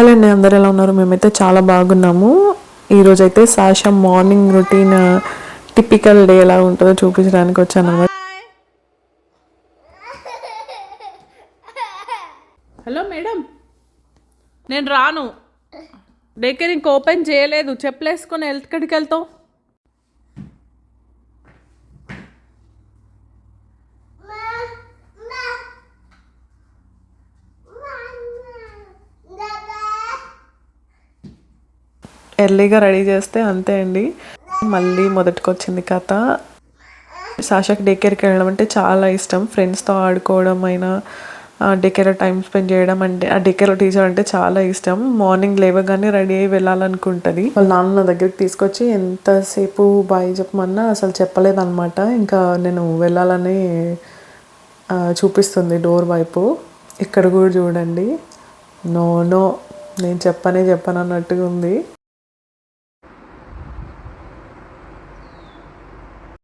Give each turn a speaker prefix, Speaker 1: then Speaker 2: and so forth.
Speaker 1: Hello అండి, అందరు ఎలా ఉన్నారు? మేమైతే చాలా బాగున్నాము. ఈరోజైతే Sasha morning routine typical day ఎలా ఉంటుందో చూపించడానికి వచ్చాను.
Speaker 2: హలో మేడం, నేను రాను. డే కేర్ ఇంక ఓపెన్ చేయలేదు. చెప్పులేసుకొని ఎక్కడికి వెళ్తావు?
Speaker 1: ఎర్లీగా రెడీ చేస్తే అంతే అండి. మళ్ళీ మొదటికి వచ్చింది కథ. సాషాకి డే కేర్కి వెళ్ళడం అంటే చాలా ఇష్టం. ఫ్రెండ్స్తో ఆడుకోవడం అయినా డే కేర్లో టైం స్పెండ్ చేయడం అంటే ఆ డే కేర్లో టీచర్ అంటే చాలా ఇష్టం. మార్నింగ్ లేవగానే రెడీ అయ్యి వెళ్ళాలనుకుంటుంది. వాళ్ళ నాన్న నా దగ్గరికి తీసుకొచ్చి ఎంతసేపు బాయ్ చెప్పమన్నా అసలు చెప్పలేదన్నమాట. ఇంకా నేను వెళ్ళాలని చూపిస్తుంది డోర్ వైపు. ఇక్కడ కూడా చూడండి, నో నో నేను చెప్పను అన్నట్టుగా ఉంది.